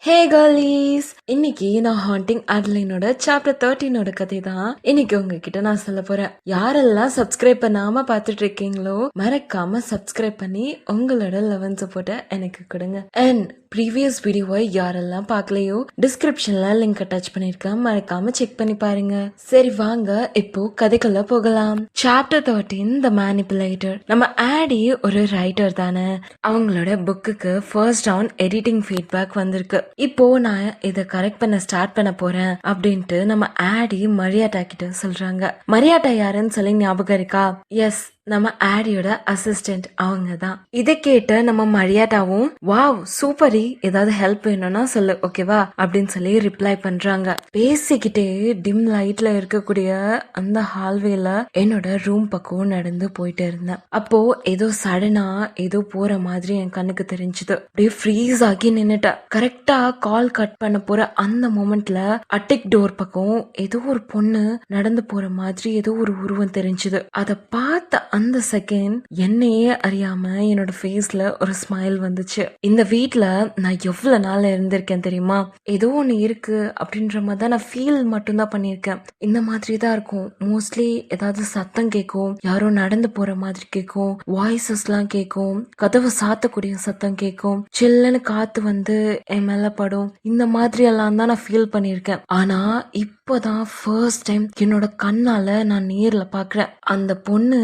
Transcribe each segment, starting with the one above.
ஹே கேர்லீஸ், இன்னைக்கு நான் haunting அட்லைனோட chapter 13 கதை தான் இன்னைக்கு உங்ககிட்ட நான் சொல்ல போறேன். யாரெல்லாம் சப்ஸ்கிரைப் பண்ணாம பாத்துட்டு இருக்கீங்களோ மறக்காம சப்ஸ்கிரைப் பண்ணி உங்களோட லெவன் சப்போர்ட்டை எனக்கு கொடுங்க. அண்ட் ப்ரீவியஸ் வீடியோவை யாரெல்லாம் பார்க்கலையோ டிஸ்கிரிப்ஷன்ல லிங்க் அட்டாச் பண்ணிருக்கேன், மறக்காம செக் பண்ணி பாருங்க. சரி வாங்க இப்போ கதைக்குள்ள போகலாம். சாப்டர் 13 த மேனிபுலேட்டர். நம்ம ஆடி ஒரு ரைட்டர் தானே, அவங்களோட புக்குக்கு ஃபர்ஸ்ட் ரவுண்ட் எடிட்டிங் ஃபீட்பேக் வந்திருக்கு. இப்போ நான் இதை கரெக்ட் பண்ண ஸ்டார்ட் பண்ண போறேன் அப்படின்ட்டு நம்ம ஆடி மரியாட்டா கிட்ட சொல்றாங்க. மரியாட்டா யாருன்னு சொல்லி ஞாபகம் இருக்கா? எஸ், நம்ம ஆடியோட அசிஸ்டன்ட் அவங்க தான். இதை கேட்டு நம்ம மரியாதாவும் வாவ் சூப்பரி, ஏதாவது ஹெல்ப் வேணும்னா சொல்லு ஓகேவா அப்படின்னு சொல்லி ரிப்ளை பண்றாங்க. பேசிக்கிட்டே டிம் லைட்ல இருக்கக்கூடிய அந்த ஹால்வேல என்னோட ரூம் பக்கம் நடந்து போயிட்டு இருந்தேன். அப்போ ஏதோ சடனா ஏதோ போற மாதிரி என் கண்ணுக்கு தெரிஞ்சது. அப்படியே ஃப்ரீஸ் ஆகி நின்னுட்டேன். கரெக்டா கால் கட் பண்ண போற அந்த மொமெண்ட்ல அட்டிக் டோர் பக்கம் ஏதோ ஒரு பொண்ணு நடந்து போற மாதிரி ஏதோ ஒரு உருவம் தெரிஞ்சது. அதை பார்த்த அந்த செகண்ட் என்னையே அறியாம என்னோட ஃபேஸ்ல ஒரு ஸ்மைல் வந்துச்சு. இந்த வீட்ல நான் எவ்வளவு நாள் இருந்திருக்கேன் தெரியுமா? ஏதோ ஒண்ணு இருக்கு அப்படின்ற மாதிரி தான் நான் ஃபீல் மட்டும்தான் பண்ணிருக்கேன். இந்த மாதிரி தான் இருக்கும். மோஸ்ட்லி ஏதாவது சத்தம் கேட்கும், யாரோ நடந்து போற மாதிரி கேட்கும், வாய்ஸஸ் எல்லாம் கேட்கும், கதவு சாத்தக்கூடிய சத்தம் கேட்கும், சில்லுன்னு காத்து வந்து என் மேல படும். இந்த மாதிரி எல்லாம் தான் நான் ஃபீல் பண்ணிருக்கேன். ஆனா இப்போதான் ஃபர்ஸ்ட் டைம் என்னோட கண்ணால நான் நேர்ல பாக்குறேன். அந்த பொண்ணு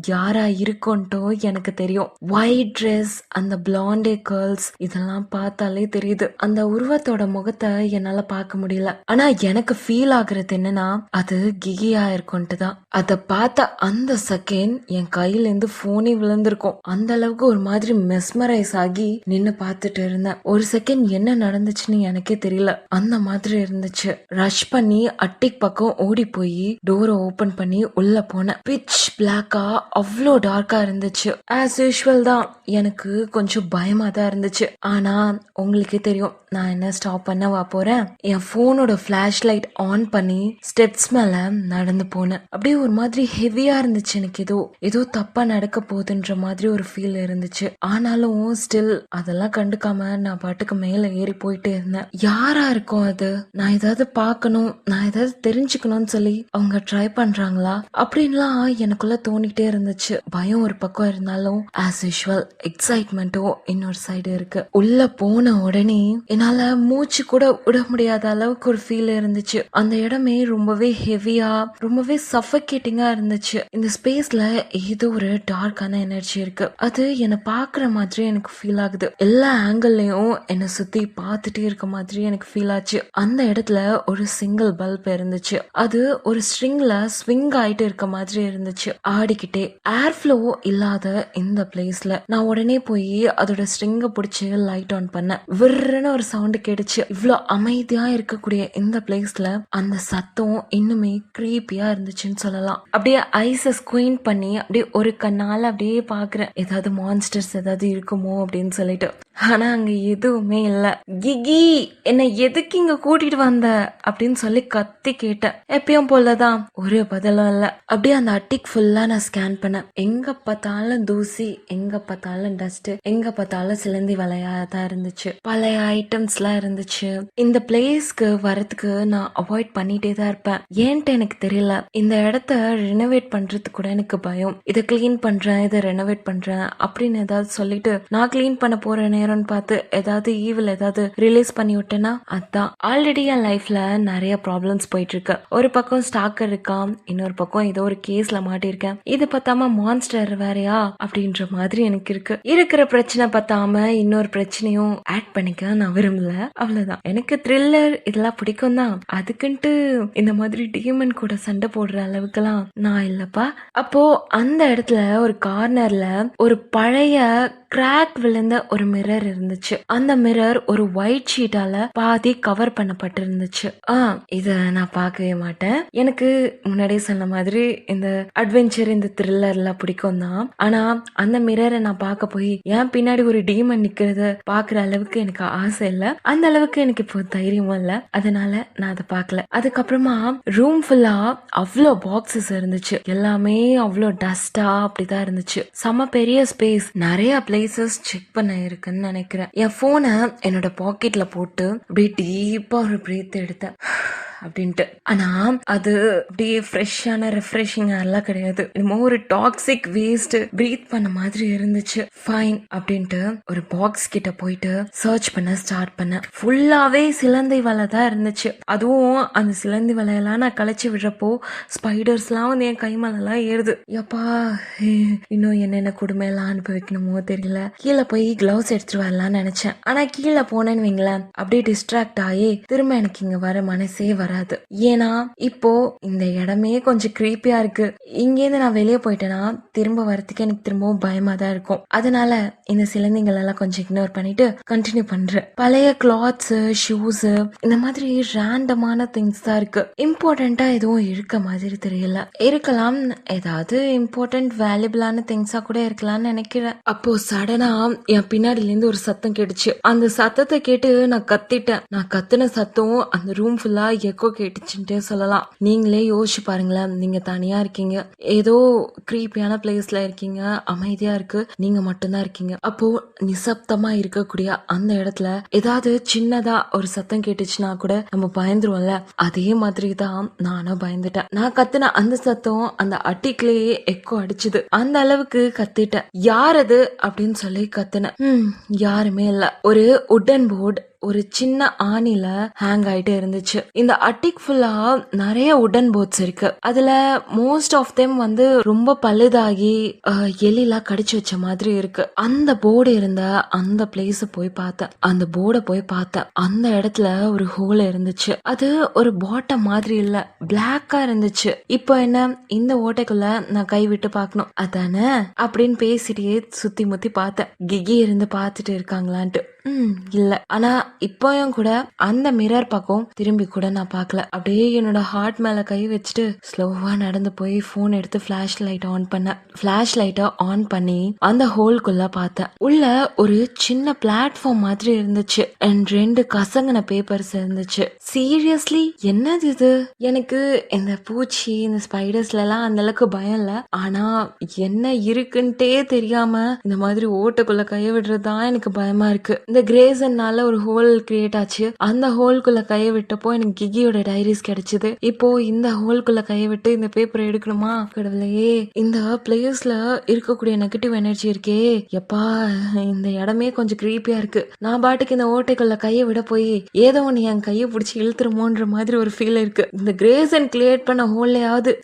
யாரா இருக்கும்ட்டோ எனக்கு தெரியும். ஒயிட் ட்ரெஸ், அந்த பிளாண்டே கேர்ள்ஸ், இதெல்லாம் பார்த்தாலே தெரியுது. அந்த உருவத்தோட முகத்தை என்னால பார்க்க முடியல. ஆனா எனக்கு ஃபீல் ஆகுறது என்னன்னா அது கிகியா இருக்கும்ட்டு தான். அதை பார்த்த அந்த செகண்ட் என் கையில இருந்து போனே விழுந்திருக்கும். அந்த அளவுக்கு ஒரு மாதிரி மெஸ்மரைஸ் ஆகி நின்னு பார்த்துட்டு இருந்தேன். ஒரு செகண்ட் என்ன நடந்துச்சுன்னு எனக்கே தெரியல, அந்த மாதிரி இருந்துச்சு. ரஷ் பண்ணி அட்டிக் பக்கம் ஓடி போய் டோரை ஓபன் பண்ணி உள்ள போனேன். பிட்ச் பிளாக்கா அவ்வளோ டார்க்கா இருந்துச்சு. ஆஸ் யூஷுவல் தான், எனக்கு கொஞ்சம் பயமா தான் இருந்துச்சு. ஆனா உங்களுக்கே தெரியும் நான் என்ன ஸ்டாப் பண்ண வா போறேன். என் போனோட பிளாஷ் லைட் ஆன் பண்ணி ஸ்டெப்ஸ் மேல நடந்து போனேன். அப்படியே ஒரு மாதிரி ஹெவியா இருந்துச்சு. எனக்கு ஏதோ தப்பா நடக்க போகுதுன்ற மாதிரி ஒரு ஃபீல் இருந்துச்சு. ஆனாலும் ஸ்டில் அதெல்லாம் கண்டுக்காம நான் பாட்டுக்கு மேல ஏறி போயிட்டே இருந்தேன். யாரா இருக்கும் அது? நான் ஏதாவது பார்க்கணும், நான் ஏதாவது தெரிஞ்சுக்கணும்னு சொல்லி அவங்க ட்ரை பண்றாங்களா அப்படின்லாம் எனக்குள்ள தோணிட்டே இருந்துச்சு. பயம் ஒரு பக்கம் இருந்தாலும் ஆஸ் யூஷுவல் எக்ஸைட்மெண்ட்டும் இன்னொரு சைடு இருக்கு. உள்ள போன உடனே என்னால மூச்சு கூட விட முடியாத அளவுக்கு ஒரு ஃபீல் இருந்துச்சு. அந்த இடமே ரொம்பவே ஹெவியா, ரொம்பவே சஃபகேட்டிங்கா இருந்துச்சு. இந்த ஸ்பேஸ்ல ஏதோ ஒரு டார்க்கான எனர்ஜி இருக்கு. அது என்னை பாக்குற மாதிரி எனக்கு ஃபீல் ஆகுது. எல்லா ஆங்கிள்லயும் என்னை சுத்தி பார்த்துட்டே இருக்க மாதிரி எனக்கு ஃபீல் ஆச்சு. அந்த இடத்துல ஒரு சிங்கிள் பல்ப் இருந்துச்சு. அது ஒரு ஸ்ட்ரிங்ல ஸ்விங் ஆயிட்டு இருக்க மாதிரி இருந்துச்சு, ஆடிக்கிட்டே. ஏர் ஃப்ளோ இல்லாத இந்த பிளேஸ்ல நான் உடனே போய் அதோட ஸ்ட்ரிங்க பிடிச்சு லைட் ஆன் பண்ண விர்ன்னு ஒரு சவுண்ட் கேட்டுச்சு. இவ்வளவு அமைதியா இருக்கக்கூடிய இந்த பிளேஸ்ல அந்த சத்தம் இன்னுமே கிரீப்பியா இருந்துச்சுன்னு சொல்லலாம். அப்படியே ஐஸ ஸ்குவீன் பண்ணி அப்படியே ஒரு கண்ணால அப்படியே பாக்குறேன், ஏதாவது மான்ஸ்டர்ஸ் ஏதாவது இருக்குமோ அப்படின்னு சொல்லிட்டு. ஆனா அங்க எதுவுமே இல்ல. கிகி, என்ன எதுக்கு இங்க கூட்டிட்டு வந்த அப்படின்னு சொல்லி கத்தி கேட்டேன். எப்பயும் போலதான், ஒரு பதிலும் இல்ல. அப்படியே அந்த அட்டிக் ஃபுல்லா நான் ஸ்கேன் பண்ணேன். எங்க பார்த்தாலும் தூசி, எங்க பார்த்தாலும் டஸ்ட், எங்க பார்த்தாலும் சிலந்தி வலையாதான் இருந்துச்சு. பழைய ஐட்டம்ஸ் எல்லாம் இருந்துச்சு. இந்த பிளேஸ்க்கு வரதுக்கு நான் அவாய்ட் பண்ணிட்டே தான் இருப்பேன். ஏன்ட்டு எனக்கு தெரியல. இந்த இடத்த ரெனோவேட் பண்றதுக்கு கூட எனக்கு பயம். இதை கிளீன் பண்றேன், இதை ரெனோவேட் பண்றேன் அப்படின்னு ஏதாவது சொல்லிட்டு நான் கிளீன் பண்ண போற நேரம் பார்த்து ஏதாவது ஈவில் ஏதாவது ரிலீஸ் பண்ணி விட்டேன்னா அதான். ஆல்ரெடி என் லைஃப்ல நிறைய ப்ராப்ளம்ஸ் போயிட்டு இருக்கு. ஒரு பக்கம் ஸ்டாக்கர் இருக்கான், இன்னொரு பக்கம் ஏதோ ஒரு கேஸ்ல மாட்டிருக்கேன். இது பார்த்தாம மான்ஸ்டர் வேறையா அப்படின்ற மாதிரி எனக்கு இருக்கு. இருக்கிற பிரச்சனை பார்த்தாம இன்னொரு பிரச்சனையும் ஆட் பண்ணிக்க நான் விரும்பல. அவ்வளவுதான். எனக்கு த்ரில்லர் இதெல்லாம் பிடிக்கும் தான், அதுக்குன்ட்டு இந்த மாதிரி டீமன் கூட சண்டை போடுற அளவுக்குலாம் நான் இல்லப்பா. அப்போ அந்த இடத்துல ஒரு கார்னர்ல ஒரு பழைய கிராக் விழுந்த ஒரு மிரர் இருந்துச்சு. அந்த மிரர் ஒரு ஒயிட் ஷீட்டால பாதி கவர் பண்ணப்பட்டு இருந்துச்சு. இத நான் பார்க்கவே மாட்டேன். எனக்கு முன்னாடியே சொன்ன மாதிரி இந்த அட்வென்ச்சர், இந்த த்ரில்லர்ல பிடிக்கும் தான். ஆனா அந்த மிரரை நான் பார்க்க போய் என் பின்னாடி ஒரு டீமன் நிக்கிறத பாக்குற அளவுக்கு எனக்கு ஆசை இல்ல. அந்த அளவுக்கு எனக்கு இப்போ தைரியமும் இல்ல. அதனால நான் அதை பார்க்கல. அதுக்கப்புறமா ரூம் ஃபுல்லா அவ்வளோ பாக்ஸஸ் இருந்துச்சு. எல்லாமே அவ்வளோ டஸ்டா அப்படிதான் இருந்துச்சு. செம பெரிய ஸ்பேஸ். நிறைய பிளேசஸ் செக் பண்ண இருக்குன்னு பண்ணிட்டேன்னு நினைக்கிறேன். என் போனை என்னோட பாக்கெட்ல போட்டு அப்படியே டீப்பா ஒரு பிரீத் எடுத்தேன் அப்படின்ட்டு. ஆனா அது அப்படியே ஃப்ரெஷ்ஷான ரெஃப்ரெஷிங் எல்லாம் கிடையாது. என்னமோ ஒரு டாக்ஸிக் வேஸ்ட் பிரீத் பண்ண மாதிரி இருந்துச்சு. ஃபைன் அப்படின்ட்டு ஒரு பாக்ஸ் கிட்ட போயிட்டு சர்ச் பண்ண ஸ்டார்ட் பண்ணேன். ஃபுல்லாவே சிலந்தி வலை தான் இருந்துச்சு. அதுவும் அந்த சிலந்தி வலையெல்லாம் நான் களைச்சி விடுறப்போ ஸ்பைடர்ஸ் எல்லாம் வந்து என் கை மேலாம் ஏறுது. எப்பா இன்னும் என்னென்ன கொடுமை எல்லாம் அனுபவிக்கணுமோ தெரியல. கீழே போய் கிளவுஸ் எடுத்துட்டு வரலாம்னு நினைச்சேன். ஆனா கீழே போனேன்னு வைங்களேன், அப்படியே டிஸ்ட்ராக்ட் ஆகி திரும்ப எனக்கு இங்க வர மனசே வராது. ஏன்னா இப்போ இந்த இடமே கொஞ்சம் கிரீப்பியா இருக்கு. இங்கேருந்து நான் வெளியே போயிட்டேன்னா திரும்ப வரதுக்கு எனக்கு திரும்பவும் பயமா தான் இருக்கும். அதனால இந்த சிலந்திகள் எல்லாம் கொஞ்சம் இக்னோர் பண்ணிட்டு கண்டினியூ பண்றேன். பழைய கிளாத்ஸ், ஷூஸ், இந்த மாதிரி ரேண்டமான திங்ஸ் தான் இருக்கு. இம்பார்ட்டண்டா எதுவும் இருக்க மாதிரி தெரியல. இருக்கலாம், ஏதாவது இம்பார்ட்டன்ட் வேல்யூபிளான திங்ஸா கூட இருக்கலாம்னு நினைக்கிறேன். அப்போ சடனா என் பின்னாடில இருந்து ஒரு சத்தம் கேட்டுச்சு. அந்த சத்தத்தை கேட்டு நான் கத்திட்டேன். நான் கத்துன சத்தம் அந்த ரூம் ஃபுல்லா எக்கோ கேட்டுச்சுட்டே சொல்லலாம். நீங்களே யோசிச்சு பாருங்களேன். நீங்க தனியா இருக்கீங்க, ஏதோ கிரீப்பியான பிளேஸ்ல இருக்கீங்க, அமைதியா இருக்கு, நீங்க மட்டும்தான் இருக்கீங்க. அப்போ நிசப்தமா இருக்கக்கூடிய அந்த இடத்துல ஏதாவது சின்னதா ஒரு சத்தம் கேட்டுச்சுன்னா கூட நம்ம பயந்துருவோம்ல. அதே மாதிரி தான் நானும் பயந்துட்டேன். நான் கத்துன அந்த சத்தம் அந்த அட்டிக்குள்ளேயே எக்கோ அடிச்சுது. அந்த அளவுக்கு கத்திட்டேன். யார் அது அப்படின்னு சொல்லி கத்துனேன். யாருமே இல்ல. ஒரு உட்டன் போர்டு ஒரு சின்ன ஆணில ஹேங் ஆயிட்டு இருந்துச்சு. இந்த அட்டிக் ஃபுல்லா நிறைய உடன் போர்ட்ஸ் இருக்கு. அதுல மோஸ்ட் ஆஃப் தெம் வந்து ரொம்ப பழுதாகி எலிலாம் கடிச்சு வச்ச மாதிரி இருக்கு. அந்த போர்டு இருந்த அந்த பிளேஸ் போய் பார்த்தேன். அந்த போர்டை போய் பார்த்தேன். அந்த இடத்துல ஒரு ஹோல் இருந்துச்சு. அது ஒரு பாட்டம் மாதிரி இல்ல, பிளாக்கா இருந்துச்சு. இப்போ என்ன, இந்த ஓட்டைக்குள்ள நான் கை விட்டு பார்க்கணும் அதானே அப்படின்னு பேசிட்டே சுத்தி முத்தி பார்த்தேன். கிகி இருந்து பார்த்துட்டு இருக்காங்களான்ட்டு. இல்ல. ஆனா இப்பயும் கூட அந்த மிரர் பக்கம் திரும்பி கூட நான் பார்க்கல. அப்படியே என்னோட ஹார்ட் மேல கை வச்சுட்டு ஸ்லோவா நடந்து போய் போன் எடுத்து பிளாஷ் லைட் ஆன் பண்ணேன். பிளாஷ் லைட்டை ஆன் பண்ணி அந்த ஹோல்குள்ள பார்த்தேன். உள்ள ஒரு சின்ன பிளாட்ஃபார்ம் மாதிரி இருந்துச்சு. அண்ட் 2 கசங்கின பேப்பர்ஸ் இருந்துச்சு. சீரியஸ்லி என்னது இது? எனக்கு இந்த பூச்சி, இந்த ஸ்பைடர்ஸ்ல எல்லாம் அந்த அளவுக்கு பயம் இல்ல. ஆனா என்ன இருக்குன்ட்டே தெரியாம இந்த மாதிரி ஓட்டுக்குள்ள கைய விடுறதுதான் எனக்கு பயமா இருக்கு. இந்த கிரேசன்னால ஒரு ஹோல் கிரியேட் ஆச்சு. அந்த ஹோல்குள்ள கைய விட்டப்போ எனக்கு கிகியோட டைரிஸ் கிடைச்சது. இப்போ இந்த ஹோல்குள்ள கைய விட்டு இந்த பேப்பரை எடுக்கணுமா? கடவுளையே, இந்த பிளேஸ்ல இருக்கக்கூடிய நெகட்டிவ் எனர்ஜி இருக்கே எப்பா, இந்த இடமே கொஞ்சம் கிரீப்பியா இருக்கு. நான் பாட்டுக்கு இந்த ஓட்டைக்குள்ள கைய விட போய் ஏதோ ஒன்னு என் கைய பிடிச்சி இழுத்துருமோன்ற மாதிரி ஒரு ஃபீல் இருக்கு. இந்த கிரேசன் கிரியேட் பண்ண ஹோல்லையாவது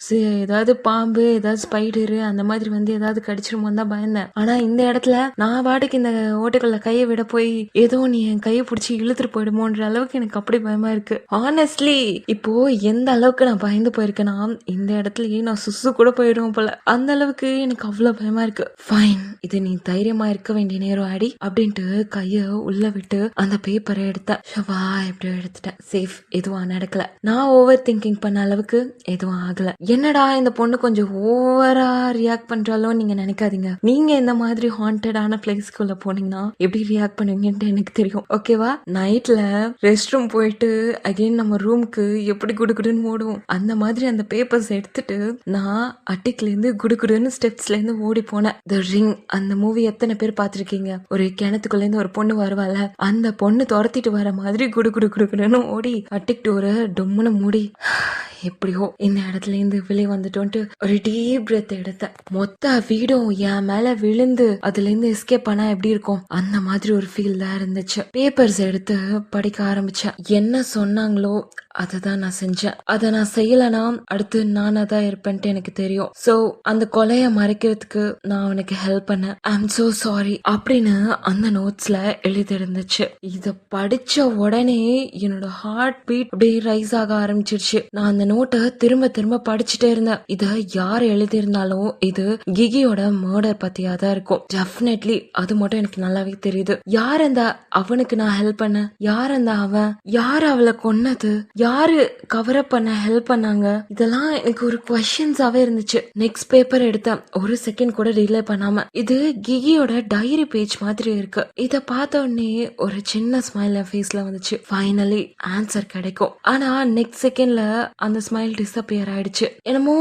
ஏதாவது பாம்பு, ஏதாவது ஸ்பைடரு அந்த மாதிரி வந்து ஏதாவது கடிச்சிருமோ தான் பயந்தேன். ஆனா இந்த இடத்துல நான் பாட்டுக்கு இந்த ஓட்டைக்குள்ள கைய விட போய் ஏதோ நீ என் கையை பிடிச்சி இழுத்துட்டு போயிடுமோன்ற அளவுக்கு எனக்கு அப்படி பயமா இருக்கு. ஆனஸ்ட்லி இப்போ எந்த அளவுக்கு நான் பயந்து போயிருக்கேன்னா, இந்த இடத்துலயே நான் சுசு கூட போயிடுவோம் போல. அந்த அளவுக்கு எனக்கு அவ்வளவு பயமா இருக்கு. ஃபைன், இது நீ தைரியமா இருக்க வேண்டிய நேரம் ஆடி அப்படின்ட்டு கைய உள்ள விட்டு அந்த பேப்பரை எடுத்தேன். ஷவா, எப்படியோ எடுத்துட்டேன். சேஃப், எதுவும் நடக்கல. நான் ஓவர் திங்கிங் பண்ண அளவுக்கு எதுவும் ஆகல. என்னடா இந்த பொண்ணு கொஞ்சம் ஓவரா ரியாக்ட் பண்றாலோ நீங்க நினைக்காதீங்க. நீங்க இந்த மாதிரி ஹாண்டடான பிளேஸ்க்குள்ள போனீங்கன்னா எப்படி ரியாக்ட் பண்ணுவீங்கன்ட்டு எனக்கு தெரியும். ஓகேவா? நைட்ல ரெஸ்ட் ரூம் போயிட்டு அகைன் நம்ம ரூமுக்கு எப்படி குடுக்குடுன்னு ஓடுவோம். அந்த மாதிரி அந்த பேப்பர்ஸ் எடுத்துட்டு நான் அட்டிக்ல இருந்து குடுக்குடுன்னு ஸ்டெப்ஸ்ல இருந்து ஓடி போனேன். தி ரிங் அந்த மூவி எத்தனை பேர் பாத்திருக்கீங்க? ஒரு கிணத்துக்குள்ள இருந்து ஒரு பொண்ணு வருவாள, அந்த பொண்ணு துரத்திட்டு வர மாதிரி குடுக்குடுன்னு ஓடி அட்டிக் டோரை டொம்முன்னு மூடி எப்படியோ இந்த இடத்துல இருந்து வெளியே வந்துட்டோன்ட்டு ஒரு டீப் பிரெத் எடுத்தேன். மொத்த வீடும் என் மேல விழுந்து அதுல இருந்து எஸ்கேப் பண்ணா எப்படி இருக்கும் அந்த மாதிரி ஒரு ஃபீல் தான் இருந்துச்சு. பேப்பர்ஸ் எடுத்து படிக்க ஆரம்பிச்சேன். என்ன சொன்னாங்களோ அததான் நான் செஞ்சேன். அதை நான் செய்யலனா அடுத்து நானா தான் இருப்பேன்ட்டு எனக்கு தெரியும். சோ அந்த கொலைய மறைக்கிறதுக்கு நான் அவனுக்கு ஹெல்ப் பண்ணேன். ஐ எம் சோ சாரி அப்படின்னு அந்த நோட்ஸ்ல எழுதி இருந்துச்சு. இத படிச்ச உடனே என்னோட ஹார்ட் பீட் அப்படியே ரைஸ் ஆக ஆரம்பிச்சிருச்சு. நான் அந்த நோட்டை திரும்ப திரும்ப படிச்சுட்டே இருந்தேன். இத யார் எழுதியிருந்தாலும் இது கிகியோட மர்டர் பத்தியா தான் இருக்கும். டெஃபினெட்லி அது மட்டும் எனக்கு நல்லாவே தெரியுது. யார் அந்த அவனுக்கு நான் ஹெல்ப் பண்ண? யார் அந்த அவன்? யார் அவளை கொன்னது? யாரு கவர் அப் பண்ண ஹெல்ப் பண்ணாங்க? இதெல்லாம் எனக்கு ஒரு குவெஸ்சன்ஸாவே இருந்துச்சு. நெக்ஸ்ட் பேப்பர் எடுத்தேன். ஒரு செகண்ட் கூட டிலே பண்ணாம. இது கிகியோட டைரி பேஜ் மாதிரி இருக்கு. இத பார்த்த உடனே ஒரு சின்ன ஸ்மைல் என் ஃபேஸ்ல வந்துச்சு. ஃபைனலி ஆன்சர் கிடைக்கும். ஆனா நெக்ஸ்ட் செகண்ட்ல அந்த ஸ்மைல் டிஸப்பியர் ஆயிடுச்சு. என்னமோ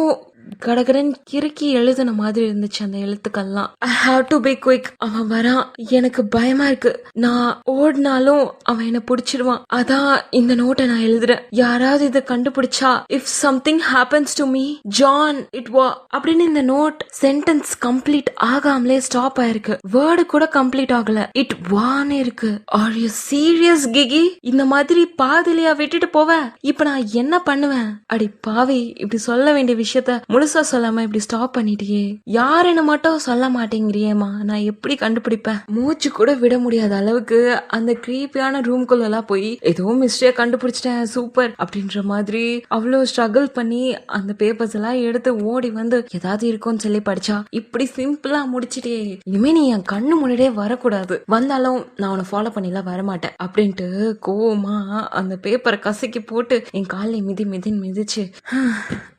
கடகடன் கிறுக்கி எழுதுன மாதிரி இருந்துச்சு அந்த எழுத்துக்கள்லாம். I have to be quick. அவன் வரான், எனக்கு பயமா இருக்கு. நான் ஓடினாலும் அவன் என்ன பிடிச்சிருவான். அதான் இந்த நோட்டை நான் எழுதுறேன். யாராவது இதை கண்டுபிடிச்சா, if something happens to me John it வா அப்படின்னு இந்த நோட் சென்டென்ஸ் கம்ப்ளீட் ஆகாமலே ஸ்டாப் ஆயிருக்கு. வேர்டு கூட கம்ப்ளீட் ஆகல. இட் வான்னு இருக்கு. ஆர் யூ சீரியஸ் கிகி? இந்த மாதிரி பாதிலையா விட்டுட்டு போவ? இப்ப நான் என்ன பண்ணுவேன்? அடி பாவி, இப்படி சொல்ல வேண்டிய விஷயத்த முழுசா சொல்லாம இப்படி ஸ்டாப் பண்ணிட்டியே. யாருன்னு மட்டும் சொல்ல மாட்டேங்கிறியேமா, நான் எப்படி கண்டுபிடிப்பேன்? மூச்சு கூட விட முடியாத அளவுக்கு அந்த கிரீப்பியான ரூம்குள்ள எல்லாம் போய் ஏதோ மிஸ்டேக் கண்டுபிடிச்சிட்டேன் சூப்பர் அப்படின்ற மாதிரி அவ்வளவு ஸ்ட்ரகிள் பண்ணி அந்த பேப்பர்ஸ் எல்லாம் எடுத்து ஓடி வந்து ஏதாவது இருக்கும்னு சொல்லி படிச்சா இப்படி சிம்பிளா முடிச்சிட்டே. இனிமே நீ என் கண்ணு முன்னாடியே வரக்கூடாது, வந்தாலும் நான் உன்னை ஃபாலோ பண்ணிலாம் வரமாட்டேன் அப்படின்ட்டு கோவமா அந்த பேப்பரை கசக்கி போட்டு என் காலை மிதிச்சு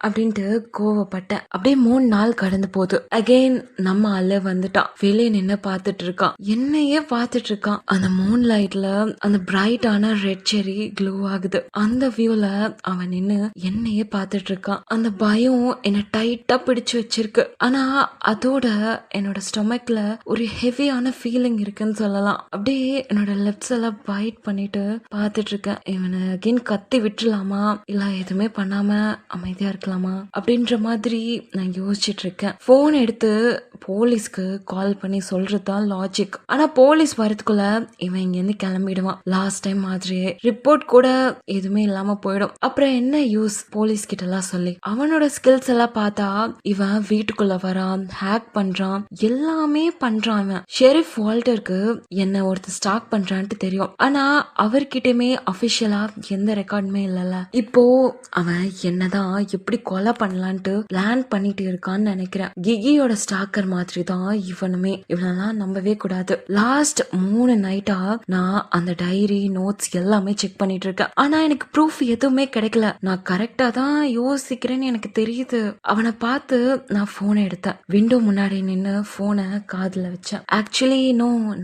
அப்படின்ட்டு கோவப்பட்டேன். அப்படியே 3 நாள் கடந்து போகுது. அகைன் நம்ம ஆளு வந்துட்டான். வெளியே நின்று பார்த்துட்டு இருக்கான், என்னையே பார்த்துட்டு இருக்கான். அந்த மூன் லைட்ல அந்த பிரைட்டான ரெட் செரி க்ளோ ஆகுது. அந்த வியூல அவன் நின்று என்னையே பார்த்துட்டு இருக்கான். அந்த பயம் என்ன டைட்டா பிடிச்சு வச்சிருக்கு. ஆனா அதோட என்னோட ஸ்டொமக்ல ஒரு ஹெவியான ஃபீலிங் இருக்குன்னு சொல்லலாம். அப்படியே என்னோட லிப்ஸ் எல்லாம் பைட் பண்ணிட்டு பார்த்துட்டு இருக்கேன். இவனை அகைன் கத்தி விட்டுலாமா இல்ல எதுவுமே பண்ணாம அமைதியா இருக்கலாமா அப்படின்ற மாதிரி நான் யோசிச்சுட்டு இருக்கேன். போன் எடுத்து போலீஸ்க்கு கால் பண்ணி சொல்றதுதான் லாஜிக். ஆனா போலீஸ் வரதுக்குள்ள இவன் இங்க இருந்து கிளம்பிடுவான். லாஸ்ட் டைம் மாதிரியே ரிப்போர்ட் கூட எதுவுமே இல்லாம போயிடும். அப்புறம் என்ன யூஸ் போலீஸ் கிட்ட எல்லாம் சொல்லி? அவனோட ஸ்கில்ஸ் எல்லாம் பார்த்தா இவன் வீட்டுக்குள்ள வரான், ஹேக் பண்றான், எல்லாமே பண்றான். இவன் ஷெரீஃப் வால்டருக்கு என்ன ஒருத்தர் ஸ்டாக் பண்றான்ட்டு தெரியும். ஆனா அவர்கிட்டயுமே அபிஷியலா எந்த ரெக்கார்டுமே இல்லல. இப்போ அவன் என்னதான் எப்படி கொலை பண்ணலான்ட்டு பிளான் பண்ணிட்டு இருக்கான்னு நினைக்கிறேன். கிகியோட ஸ்டாக்கர் மாதிரி தான் இவனுமே. இவனெல்லாம் நம்பவே கூடாது. லாஸ்ட் 3 நைட்டா நான் அந்த டைரி நோட்ஸ் எல்லாமே செக் பண்ணிட்டு இருக்கேன். ஆனா எனக்கு ப்ரூஃப் எதுவுமே கிடைக்கல. நான் கரெக்டா தான் யோசிக்கிறேன்னு எனக்கு தெரியுது. அவனை பார்த்து நான் போனை எடுத்தேன். விண்டோ முன்னாடி நின்னு போனை காதுல வச்சேன். ஆக்சுவலி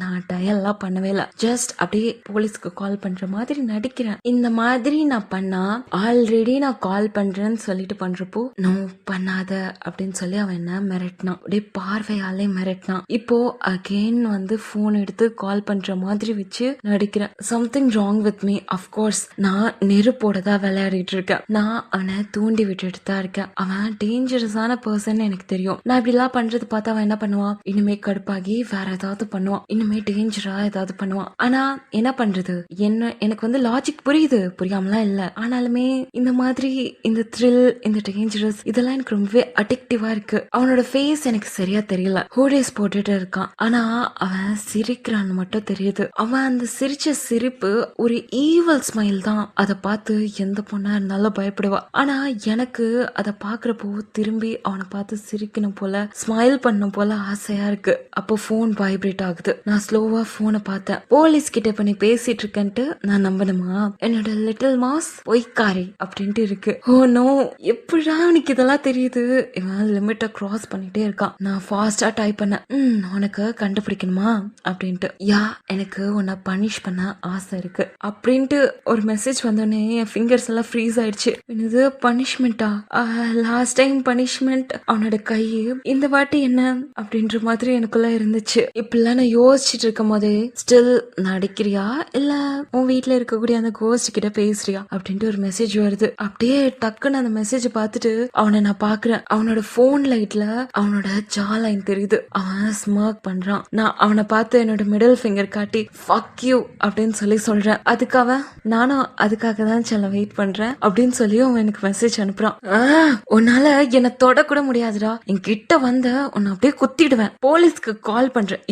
நான் டயல்லாம் பண்ணவே இல்லை. ஜஸ்ட் அப்படியே போலீஸ்க்கு கால் பண்ற மாதிரி நடிக்கிறேன். இந்த மாதிரி நான் பண்ணா ஆல்ரெடி நான் கால் பண்றேன்னு சொல்லிட்டு பண்றப்போ நோ பண்ணாத அப்படின்னு சொல்லி அவன் என்ன மிரட்டினான். அப்படியே பார்வையாலே மிரட்டினான். இப்போ அகெயின் வந்து போன் எடுத்து கால் பண்ற மாதிரி வச்சு நடிக்கிறேன். Something wrong with me. Of course நான் நெருப்போட தான் விளையாடிட்டு இருக்கேன். நான் அவனை தூண்டி விட்டுட்டு தான் இருக்கேன். அவன் டேஞ்சரஸான பர்சன் எனக்கு தெரியும். நான் இப்படி எல்லாம் பண்றது பார்த்து அவன் என்ன பண்ணுவான்? இனிமே கடுப்பாகி வேற ஏதாவது பண்ணுவான், இனிமே டேஞ்சரா ஏதாவது பண்ணுவான். ஆனா என்ன பண்றது? எனக்கு வந்து லாஜிக் புரியுது, புரியாமலாம் இல்ல. ஆனாலுமே இந்த மாதிரி இந்த த்ரில், இந்த டேஞ்சரஸ் இதெல்லாம் எனக்கு ரொம்பவே அடிக்டிவா இருக்கு. அவனோட ஃபேஸ் எனக்கு சரியா தெரியல. ஹூடேஸ் போட்டுட்டு இருக்கான். ஆனா அவன் சிரிக்கிறான்னு மட்டும் தெரியுது. அவன் அந்த சிரிச்ச சிரிப்பு ஒரு ஈவல் ஸ்மைல் தான். அதை பார்த்து எந்த பொண்ணா இருந்தாலும் பயப்படுவா. ஆனா எனக்கு அதை பாக்குறப்போ திரும்பி அவனை பார்த்து சிரிக்கணும் போல, ஸ்மைல் பண்ணும் போல ஆசையா இருக்கு. அப்போ போன் வைப்ரேட் ஆகுது. நான் ஸ்லோவா போனை பார்த்தேன். போலீஸ் கிட்ட பண்ணி பேசிட்டு இருக்கேன்ட்டு நான் நம்பணுமா? என்னோட லிட்டில் மாஸ் பொய்க்காரி அப்படின்ட்டு இருக்கு. ஓ நோ, எப்படா உனக்கு இதெல்லாம் தெரியுது? இவன் லிமிட்ட கிராஸ் பண்ணிட்டே இருக்கான். நான் ஃபாஸ்டா டைப் பண்ண, உனக்கு கண்டுபிடிக்கணுமா அப்படின்ட்டு. யா, எனக்கு உன்னை பனிஷ் பண்ண ஆசை இருக்கு அப்படின்ட்டு ஒரு மெசேஜ் வந்தோடனே என் ஃபிங்கர்ஸ் எல்லாம் ஃப்ரீஸ் ஆயிடுச்சு. இது பனிஷ்மெண்டா? லாஸ்ட் டைம் பனிஷ்மெண்ட் அவனோட கை, இந்த வாட்டி என்ன அப்படின்ற மாதிரி எனக்குள்ள இருந்துச்சு. இப்பெல்லாம் நான் யோசிச்சுட்டு இருக்கும் போதே ஸ்டில் நடிக்கிறியா இல்ல உன் வீட்டுல இருக்கக்கூடிய அந்த கோஸ்ட் கிட்ட பேசுறியா அப்படின்ட்டு ஒரு மெசேஜ் வருது. அப்படியே டக்குன்னு அந்த மெசேஜ் பார்த்துட்டு அவனை நான் பாக்குறேன். அவனோட போன் லைட்ல அவனோட ஜா லைன் தெரியுது. அவன் ஸ்மர்க் பண்றான். நான் அவனை பார்த்து என்னோட மிடில் ஃபிங்கர் காட்டி ஃபக் யூ அப்படின்னு சொல்லி சொல்றேன். அதுக்காக நானும் அதுக்காக தான் சொல்ல வெயிட் பண்றேன் அப்படின்னு சொல்லி அவன் எனக்கு மெசேஜ் அனுப்புறான். உன்னால என்ன தொட கூட முடியாதுடா, என்கிட்ட வந்த உன்னை அப்படியே குத்திடுவேன், போலீஸ்க்கு கால் பண்றேன்,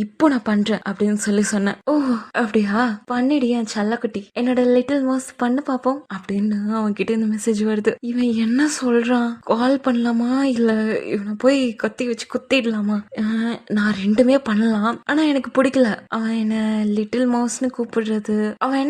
இப்போ நான் பண்றேன் அப்படின்னு சொல்லி சொன்னேன். ஓ அப்படியா, பண்ணிடியா செல்லக்குட்டி, என்னோட லிட்டில் மாஸ் பண்ணு பாப்போம் அப்படின்னு அவன் கிட்ட இந்த மெசேஜ் வருது. இவன் என்ன சொல்றான்? கால் பண்ணலாமா இல்ல இவனை போய் கத்தி வச்சு வச்சு குத்திடலாமா? நான் ரெண்டுமே பண்ணலாம். ஆனா எனக்கு பிடிக்கல. அவன் என்ன லிட்டில் மவுஸ்னு கூப்பிடுறது. அவன்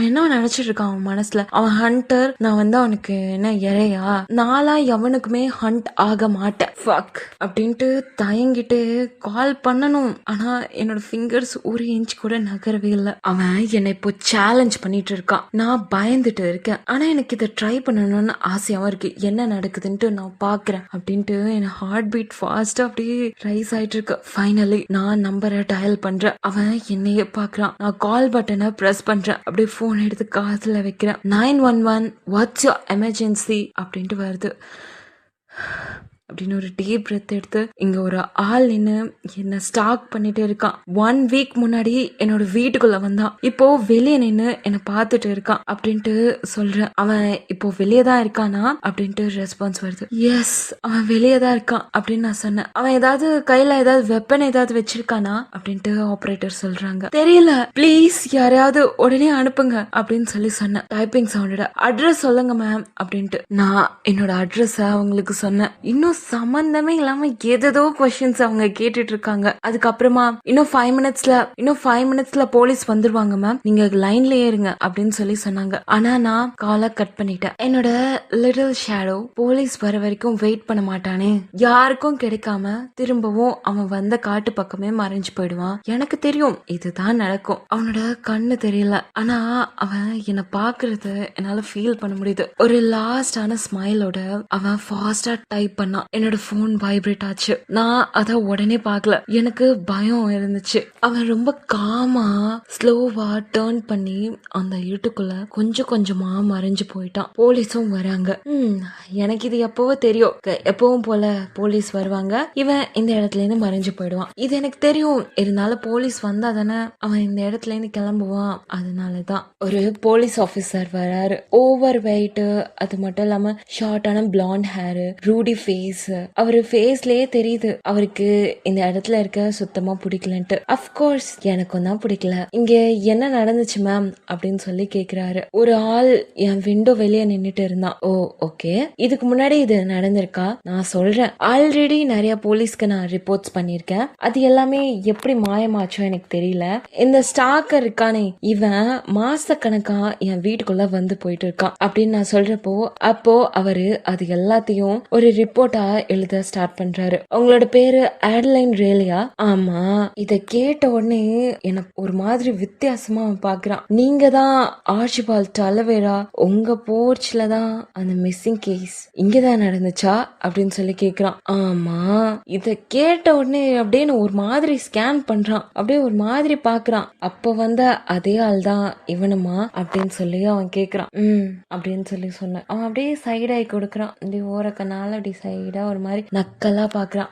என்ன நினைச்சிட்டு இருக்கான் அவன் மனசுல? அவன் ஹண்டர், நான் வந்து அவனுக்கு என்ன இறையா? நாளா எவனுக்குமே ஹண்ட் ஆக மாட்டேன். ஃபக் அப்படின்ட்டு தயங்கிட்டு கால் பண்ணணும். ஆனா என்னோட ஃபிங்கர்ஸ் ஒரு இன்ச் கூட நகரவே இல்லை. அவன் என்னை இப்போ சேலஞ்ச் பண்ணிட்டு இருக்கான். நான் பயந்துட்டு இருக்கேன். ஆனா எனக்கு இதை ட்ரை பண்ணணும்னு ஆசையாவும் இருக்கு. என்ன நடக்குதுன்ட்டு நான் பாக்குறேன் அப்படின்ட்டு என் ஹார்ட் பீட் ஃபாஸ்டா அப்படியே ரைஸ் ஆயிட்டு இருக்கு. ஃபைனலி நான் நம்பரை டயல் பண்றேன். அவன் என்னையே பாக்குறான். நான் கால் பட்டனை பிரஸ் பண்றேன். அப்படியே போன் எடுத்து காதுல வைக்கிறேன். 911 வாட்ஸ் யுவர் எமர்ஜென்சி அப்படின்ட்டு வருது. அப்படின்னு ஒரு டீப் பிரெத் எடுத்து, இங்க ஒரு ஆள் நின்று என்ன ஸ்டாக் பண்ணிட்டு இருக்கான். 1 வீக் முன்னாடி என்னோட வீட்டுக்குள்ள வந்தான். இப்போ வெளியே நின்று என்ன பார்த்துட்டு இருக்கான் அப்படின்ட்டு சொல்றேன். அவன் இப்போ வெளியே தான் இருக்கானா அப்படின்ட்டு ரெஸ்பான்ஸ் வருது. எஸ், அவன் வெளியே தான் இருக்கான் அப்படின்னு நான் சொன்னேன். அவன் ஏதாவது கையில ஏதாவது வெப்பன் ஏதாவது வச்சிருக்கானா அப்படின்ட்டு ஆபரேட்டர் சொல்றாங்க. தெரியல, பிளீஸ் யாரையாவது உடனே அனுப்புங்க அப்படின்னு சொல்லி சொன்னேன். டைப்பிங் சவுண்டோட அட்ரஸ் சொல்லுங்க மேம் அப்படின்ட்டு நான் என்னோட அட்ரஸ அவங்களுக்கு சொன்னேன். இன்னும் சம்பந்தமே இல்லாம ஏதோ கொஸ்டின்ஸ் அவங்க கேட்டுட்டு இருக்காங்க. அதுக்கப்புறமா இன்னும் 5 மினிட்ஸ்ல போலீஸ் வந்துருவாங்க மேம், நீங்க லைன்லயே இருங்க அப்படின்னு சொல்லி சொன்னாங்க. ஆனா நான் காலை கட் பண்ணிட்டேன். என்னோட லிட்டில் ஷேடோ போலீஸ் வர வரைக்கும் வெயிட் பண்ண மாட்டானே, யாருக்கும் கிடைக்காம திரும்பவும் அவன் வந்த காட்டு பக்கமே மறைஞ்சு போயிடுவான். எனக்கு தெரியும் இதுதான் நடக்கும். அவனோட கண்ணு தெரியல, ஆனா அவன் என்ன பாக்குறது என்னால ஃபீல் பண்ண முடியுது. ஒரு லாஸ்டான ஸ்மைலோட அவன் ஃபாஸ்டா டைப் பண்ணான். என்னோட போன் வைப்ரேட் ஆச்சு. நான் அத உடனே பார்க்கல. எனக்கு பயம் இருந்துச்சு. அவன் ரொம்ப காமா ஸ்லோவா டர்ன் பண்ணி அந்த இருட்டுக்குள்ள கொஞ்சம் கொஞ்சமா மறைஞ்சு போயிட்டான். போலீஸும் வராங்க. எனக்கு இது எப்பவோ தெரியும். எப்பவும் போல போலீஸ் வருவாங்க, இவன் இந்த இடத்துல இருந்து மறைஞ்சு போயிடுவான். இது எனக்கு தெரியும். இருந்தாலும் போலீஸ் வந்தா தானே அவன் இந்த இடத்துல இருந்து கிளம்புவான். அதனாலதான் ஒரு போலீஸ் ஆபீசர் வராரு. ஓவர் வெயிட், அது மட்டும் இல்லாம ஷார்ட்டான பிளாண்ட் ஹேர், ரூடி ஃபேஸ். அவரு ஃபேஸ்லயே தெரியுது அவருக்கு இந்த இடத்துல இருக்க சுத்தமா பிடிக்கலன்ட்டு. அப்கோர்ஸ் எனக்கும் தான் பிடிக்கல. இங்க என்ன நடந்துச்சு மேம் அப்படின்னு சொல்லி கேக்குறாரு. ஒரு ஆள் என் விண்டோ வெளியே நின்னுட்டு இருந்தான். ஓ ஓகே, இதுக்கு முன்னாடி இது நடந்திருக்கா? நான் சொல்றேன். ஆல்ரெடி நிறைய போலீஸ்க்கு நான் ரிப்போர்ட்ஸ் பண்ணிருக்கேன். அது எல்லாமே எப்படி மாயமாச்சோ எனக்கு தெரியல. இந்த ஸ்டாக்கர் இருக்கானே, இவன் மாச கணக்கா என் வீட்டுக்குள்ள வந்து போயிட்டு இருக்கான் அப்படின்னு நான் சொல்றப்போ, அப்போ அவரு அது எல்லாத்தையும் ஒரு ரிப்போர்ட்டா எழுத ஸ்டார்ட் பண்றாரு. உங்களோட பேரு ஆடலைன் ரேலியா? ஆமா. இத கேட்ட உடனே எனக்கு ஒரு மாதிரி வித்தியாசமா பாக்குறான். நீங்க தான் ஆர்ச்சிபால்ட் அலவேரா, உங்க போர்ச்ல தான் அந்த மிஸ்ஸிங் கேஸ் இங்கதான் நடந்துச்சா அப்படின்னு சொல்லி கேக்குறான். ஆமா. இத கேட்ட உடனே அப்படியே ஒரு மாதிரி ஸ்கேன் பண்றான். அப்படியே ஒரு மாதிரி பாக்குறான். அப்ப வந்த அதே ஆள் தான் இவனுமா அப்படின்னு சொல்லி அவன் கேக்குறான். அப்படின்னு சொல்லி சொன்னான். அவன் அப்படியே சைடாய் கொடுக்கறான். இப்படி ஓரக்கனால அப்படி சைடா ஒரு மாதிரி நக்கலா பாக்குறான்.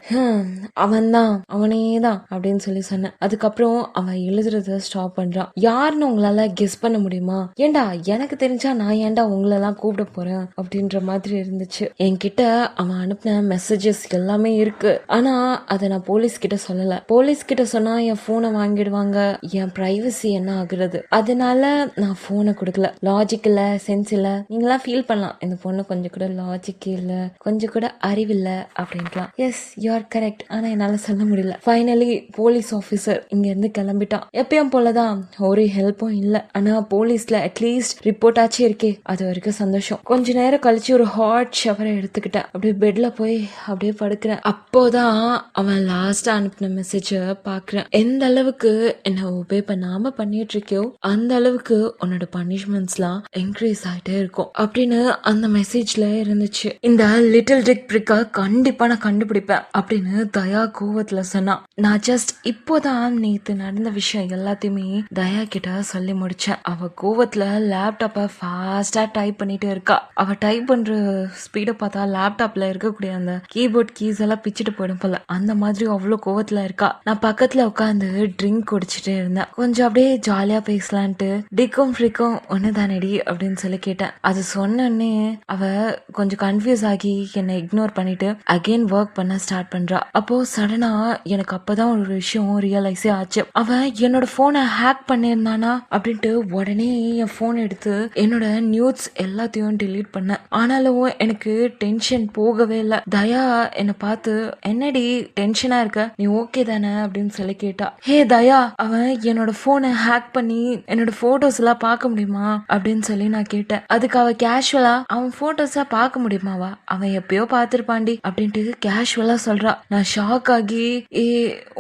அவனேதான் அப்படின்னு சொல்லி சொன்னேன். அதுக்கப்புறம் அவன் எழுதுறத ஸ்டாப் பண்றான். யாருன்னு உங்களால கெஸ் பண்ண முடியுமா? ஏண்டா எனக்கு தெரிஞ்சா நான் ஏண்டா உங்களெல்லாம் கூப்பிட போறேன் அப்படின்ற மாதிரி இருந்துச்சு. என்கிட்ட அவன் அனுப்பின மெசேஜஸ் எல்லாமே இருக்கு. ஆனா அதை நான் போலீஸ் கிட்ட சொல்லல. போலீஸ் கிட்ட சொன்னா என் போனை வாங்கிடுவாங்க, என் பிரைவசி என்ன ஆகுறது. அதனால நான் போனை கொடுக்கல. லாஜிக் இல்ல, சென்ஸ் இல்ல. நீங்களா ஃபீல் பண்ணலாம், இந்த பொண்ணு கொஞ்சம் கூட லாஜிக் இல்ல, கொஞ்சம் கூட அறிவில்ல அப்படின்லாம். Yes, you are correct. ஆனா என்னால சொல்ல முடியல. ஃபைனலி போலீஸ் ஆபீசர் இங்க இருந்து கிளம்பிட்டான். எப்பயும் போலதான், ஒரு ஹெல்ப்பும் இல்ல. ஆனா போலீஸ்ல அட்லீஸ்ட் ரிப்போர்ட் ஆச்சு இருக்கே, அது வரைக்கும் சந்தோஷம். கொஞ்ச நேரம் கழிச்சு ஒரு ஹாட் ஷவரை எடுத்துக்கிட்டேன். அப்படியே பெட்ல போய் அப்படியே படுக்கிறேன். அப்போதான் அவன் லாஸ்டா அனுப்பின மெசேஜ பாக்குறேன். எந்த அளவுக்கு என்ன ஒபே பண்ணாம பண்ணிட்டு இருக்கியோ அந்த அளவுக்கு உன்னோட பனிஷ்மெண்ட்ஸ்லாம் இன்க்ரீஸ் ஆயிட்டே இருக்கும் அப்படின்னு அந்த மெசேஜ்ல இருந்துச்சு. இந்த லிட்டில் டிக் பிரிக்க கண்டிப்பா நான் கண்டுபிடிப்பேன் அப்படின்னு தயா கோவத்துல சொன்னா. நான் ஜஸ்ட் இப்போதான் நேத்து நடந்த விஷயம் எல்லாத்தையுமே தயா கிட்ட சொல்லி முடிச்சேன். அவ கோவத்துல லேப்டாப்ப ஃபாஸ்டா டைப் பண்ணிட்டு இருக்கா. அவ டைப் பண்ற ஸ்பீட பார்த்தா லேப்டாப்ல இருக்கக்கூடிய அந்த கீபோர்ட் கீஸ் எல்லாம் பிச்சுட்டு போயிடும் போல. அந்த மாதிரி அவ்வளவு கோவத்துல இருக்கா. நான் பக்கத்துல உட்காந்து ட்ரிங்க் குடிச்சிட்டே இருந்தேன். கொஞ்சம் அப்படியே ஜாலியா பேசலான்ட்டு, டிக்கும் ஃப்ரீக்கும் ஒண்ணுதானடி அப்படின்னு சொல்லி கேட்டேன். அது சொன்னே அவ கொஞ்சம் கன்ஃபியூஸ் ஆகி என்னை இக்னோர் பண்ணிட்டு பண்ணிட்டு அகைன் ஒர்க் பண்ண ஸ்டார்ட் பண்றா. அப்போ சடனா எனக்கு அப்பதான் ஒரு விஷயம் ரியலைஸே ஆச்சு. அவன் என்னோட போனை ஹேக் பண்ணிருந்தானா அப்படின்ட்டு உடனே என் போன் எடுத்து என்னோட நியூஸ் எல்லாத்தையும் டிலீட் பண்ண. ஆனாலும் எனக்கு டென்ஷன் போகவே இல்ல. தயா என்னை பார்த்து என்னடி டென்ஷனா இருக்க, நீ ஓகே தானே அப்படின்னு சொல்லி கேட்டா. ஹே தயா, அவன் என்னோட போனை ஹேக் பண்ணி என்னோட போட்டோஸ் எல்லாம் பார்க்க முடியுமா அப்படின்னு சொல்லி நான் கேட்டேன். அதுக்கு அவ கேஷுவலா அவன் போட்டோஸ் பார்க்க முடியுமாவா, அவன் எப்பயோ பார்த்திருப்பாண்டி அப்படின்ட்டு கேஷுவலா சொல்றா. நான் ஷாக் ஆகி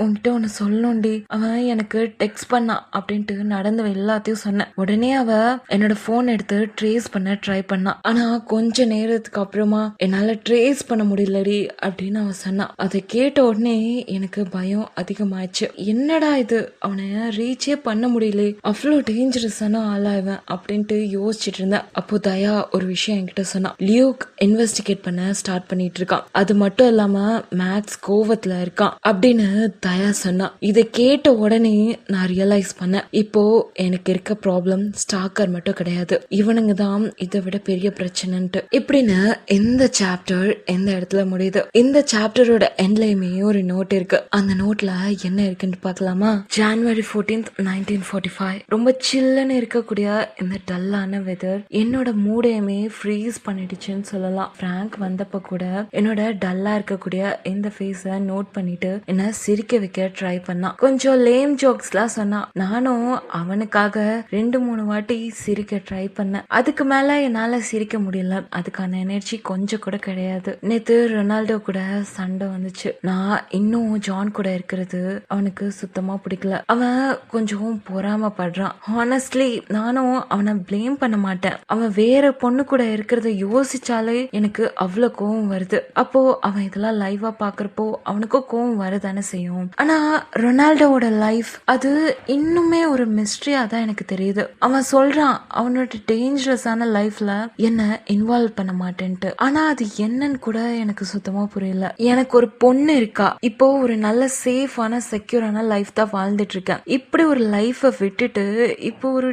உன்கிட்ட ஒன்னு சொல்லணும்டி, அவன் எனக்கு டெக்ஸ்ட் பண்ணான் அப்படின்ட்டு நடந்த எல்லாத்தையும் சொன்னேன். உடனே அவ என்னோட போன் எடுத்து ட்ரேஸ் பண்ண ட்ரை பண்ணா. ஆனா கொஞ்ச நேரத்துக்கு அப்புறமா என்னால ட்ரேஸ் பண்ண முடியலடி அப்படின்னு அவன் சொன்னான். அதை கேட்ட உடனே எனக்கு பயம் அதிகமாயிடுச்சு. என்னடா இது, அவனை ரீச்சே பண்ண முடியல, அவ்வளோ டேஞ்சரஸான ஆளா இவன் அப்படின்ட்டு யோசிச்சுட்டு இருந்தேன். அப்போ தயா ஒரு விஷயம் என்கிட்ட சொன்னா. லியோக் இன்வெஸ்டிகேட் பண்ண ஸ்டார்ட் பண்ணிட்டு இருக்கான், அது மட்டும் இல்லாம மேக்ஸ் கோவத்துல இருக்கான் அப்படின்னு தயா சொன்னா. இதை கேட்ட உடனே நான் ரியலைஸ் பண்ணேன், இப்போ எனக்கு இருக்க ப்ராப்ளம் ஸ்டாக்கர் மட்டும் கிடையாது, இவனுங்க தான் இதை விட பெரிய பிரச்சனைன்ட்டு. இப்படின்னு இந்த சாப்டர் எந்த இடத்துல முடியுது. இந்த சாப்டரோட எண்ட்லயுமே ஒரு நோட் இருக்கு. அந்த நோட்ல என்ன இருக்குன்னு பார்க்கலாமா? January 14th 1945. ரொம்ப சில்லுன்னு இருக்கக்கூடிய இந்த டல்லான வெதர் என்னோட மூடையுமே ஃப்ரீஸ் பண்ணிடுச்சுன்னு சொல்லலாம். பிராங்க் வந்தப்ப கூட என்னோட டல்லா இருக்கக்கூடிய இந்த ஃபேஸ நோட் பண்ணிட்டு என்ன சிரிக்க வைக்க ட்ரை பண்ணான். கொஞ்சம் லேம் ஜோக்ஸ்லாம் சொன்னா. நானும் அவனுக்காக 2-3 வாட்டி சிரிக்க ட்ரை பண்ணேன். அதுக்கு மேல என்னால சிரிக்க முடியல, அதுக்கான எனர்ஜி கொஞ்சம் கூட கிடையாது. நேத்து ரொனால்டோ கூட சண்டை வந்துச்சு. நான் இன்னும் ஜான் கூட இருக்கிறது அவனுக்கு சுத்தமா பிடிக்கல. அவன் கொஞ்சம் பொறாமப்படுறான். ஹானஸ்ட்லி நானும் அவனை பிளேம் பண்ண மாட்டேன். அவன் வேற பொண்ணு கூட இருக்கிறத யோசிச்சாலே எனக்கு அவ்வளவு கோவம் வருது. அப்போ அவன் இதெல்லாம் லைவா பாக்குறப்போ அவனுக்கும் கோவம் வரதானே செய்யும். ஆனா ரொனால்டோவோட லைஃப் அது இன்னுமே ஒரு மிஸ்ட்ரியா தான் எனக்கு தெரியுது. அவன் சொல்றான் அவனோட டேஞ்சரஸான லைஃப்ல என்ன இன்வால்வ் பண்ண மாட்டேன்ட்டு. ஆனா அது என்னன்னு கூட எனக்கு சுத்தமா புரியல. எனக்கு ஒரு பொண்ணு இருக்கா, இப்போ ஒரு நல்ல சேஃபான செக்யூரான லைஃப் தான் வாழ்ந்துட்டு இருக்கேன். இப்படி ஒரு லைஃப விட்டுட்டு இப்போ ஒரு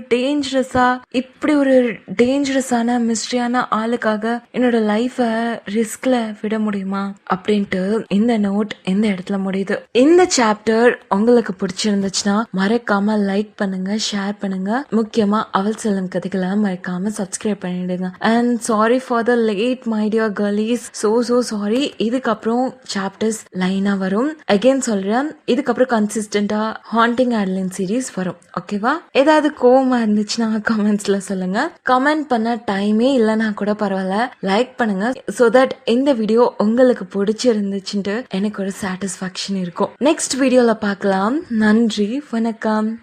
இப்படி ஒரு டேஞ்சரஸான மிஸ்ட்ரியான ஆளுக்காக என்னோட லைஃப ரிஸ்க்ல விட முடியுமா அப்படின்ட்டு இந்த நோட் இந்த இடத்துல முடியுது. இந்த சாப்டர் உங்களுக்கு பிடிச்சிருந்துச்சுன்னா மறக்காம லைக் பண்ணுங்க, ஷேர் பண்ணுங்க. முக்கியமா அவள் செல்லும் கதைகளை மறக்காம சப்ஸ்கிரைப் பண்ணிடுங்க. And sorry for the late my dear girlies, so sorry. இதுக்கப்புறம் சாப்டர்ஸ் லைனா வரும். அகைன் சொல்றேன், இதுக்கப்புறம் கன்சிஸ்டன்டா ஹாண்டிங் ஆட்லின் சீரீஸ் வரும். ஓகேவா? ஏதாவது கோவமா இருந்துச்சுன்னா கமெண்ட்ஸ்ல சொல்லுங்க. கமெண்ட் பண்ண டைமே இல்லைன்னா கூட பரவாயில்ல, லைக் பண்ணுங்க. சோ தட் இந்த வீடியோ உங்களுக்கு பிடிச்சிருந்துச்சுட்டு எனக்கு ஒரு சாட்டிஸ்பாக்சன் இருக்கும். நெக்ஸ்ட் வீடியோல பார்க்கலாம். நன்றி, வணக்கம்.